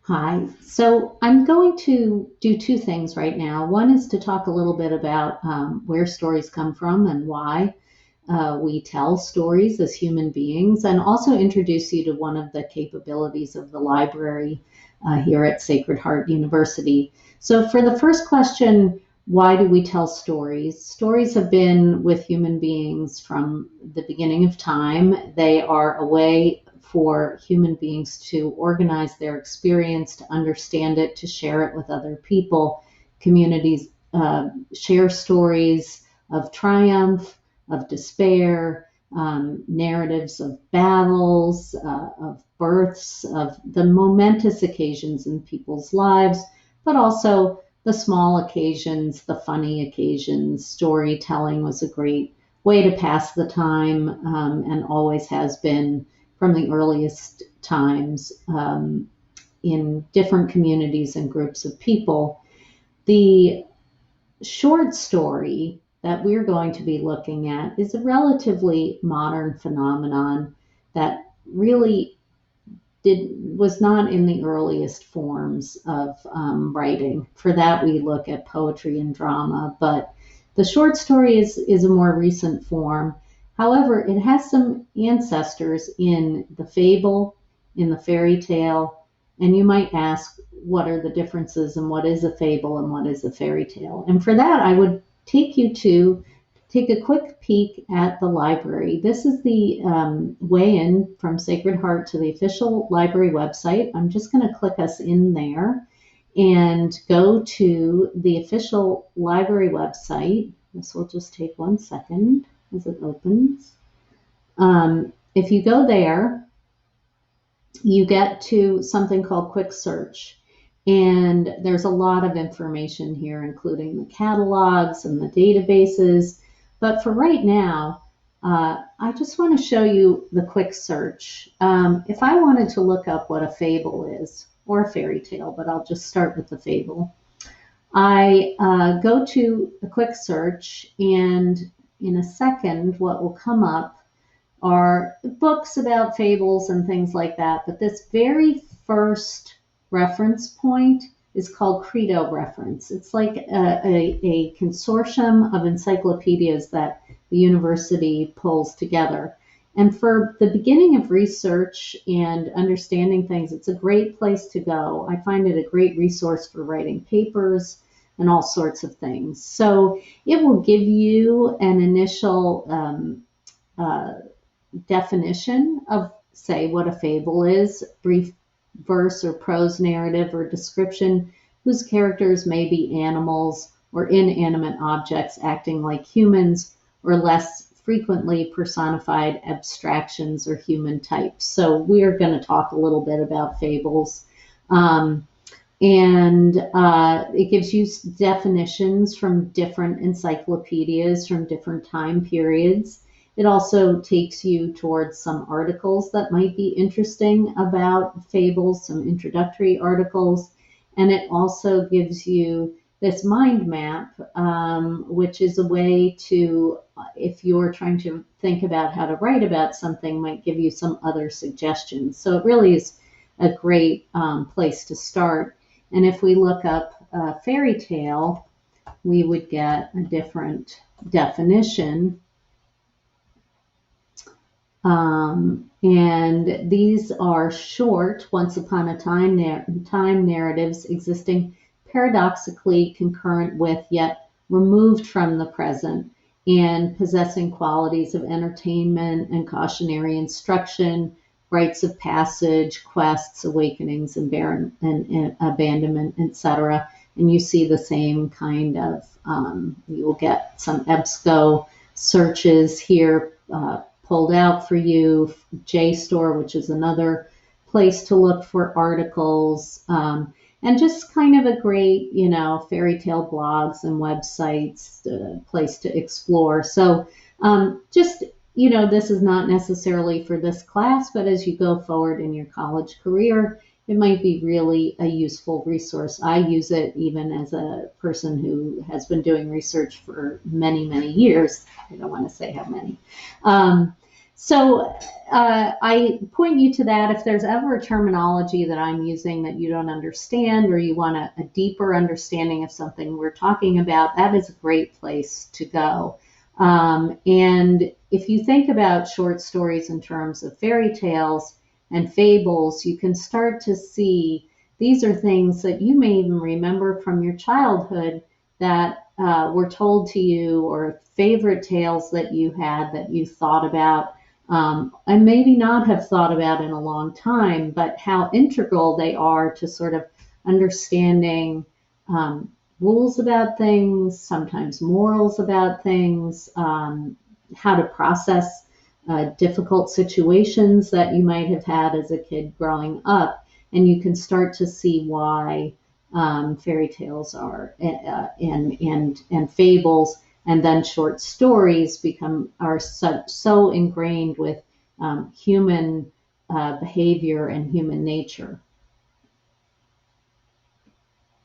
Hi. So I'm going to do two things right now. One is to talk a little bit about where stories come from and why we tell stories as human beings, and also introduce you to one of the capabilities of the library here at Sacred Heart University. So, for the first question, why do we tell stories? Stories have been with human beings from the beginning of time. They are a way for human beings to organize their experience, to understand it, to share it with other people. Communities share stories of triumph, of despair, narratives of battles, of births, of the momentous occasions in people's lives, but also the small occasions, the funny occasions. Storytelling was a great way to pass the time and always has been from the earliest times in different communities and groups of people. The short story that we're going to be looking at is a relatively modern phenomenon that really was not in the earliest forms of writing. For that, we look at poetry and drama, but the short story is a more recent form. However, it has some ancestors in the fable, in the fairy tale, and you might ask, what are the differences and what is a fable and what is a fairy tale? And for that, I would take you to take a quick peek at the library. This is the way in from Sacred Heart to the official library website. I'm just going to click us in there and go to the official library website. This will just take 1 second as it opens. If you go there, you get to something called Quick Search. And there's a lot of information here, including the catalogs and the databases. But for right now, I just want to show you the quick search. If I wanted to look up what a fable is, or a fairy tale, but I'll just start with the fable, I go to the quick search, and in a second, what will come up are books about fables and things like that. But this very first reference point is called Credo reference. It's like a consortium of encyclopedias that the university pulls together. And for the beginning of research and understanding things, it's a great place to go. I find it a great resource for writing papers and all sorts of things. So it will give you an initial definition of, say, what a fable is, brief verse or prose narrative or description whose characters may be animals or inanimate objects acting like humans, or less frequently personified abstractions or human types. So we're going to talk a little bit about fables. And it gives you definitions from different encyclopedias from different time periods. It also takes you towards some articles that might be interesting about fables, some introductory articles. And it also gives you this mind map, which is a way to, if you're trying to think about how to write about something, might give you some other suggestions. So it really is a great place to start. And if we look up fairy tale, we would get a different definition. And these are short, once upon a time narratives existing paradoxically concurrent with, yet removed from the present, and possessing qualities of entertainment and cautionary instruction, rites of passage, quests, awakenings, and abandonment, etc. And you see the same kind of, you will get some EBSCO searches here pulled out for you, JSTOR, which is another place to look for articles, and just kind of a great, fairy tale blogs and websites, place to explore. So just, this is not necessarily for this class, but as you go forward in your college career, it might be really a useful resource. I use it even as a person who has been doing research for many, many years. I don't want to say how many. So I point you to that. If there's ever a terminology that I'm using that you don't understand, or you want a deeper understanding of something we're talking about, that is a great place to go. And if you think about short stories in terms of fairy tales and fables, you can start to see these are things that you may even remember from your childhood that were told to you, or favorite tales that you had that you thought about, and maybe not have thought about in a long time, but how integral they are to sort of understanding um, rules about things, sometimes morals about things, how to process difficult situations that you might have had as a kid growing up. And you can start to see why fairy tales are and fables and then short stories are so ingrained with human behavior and human nature.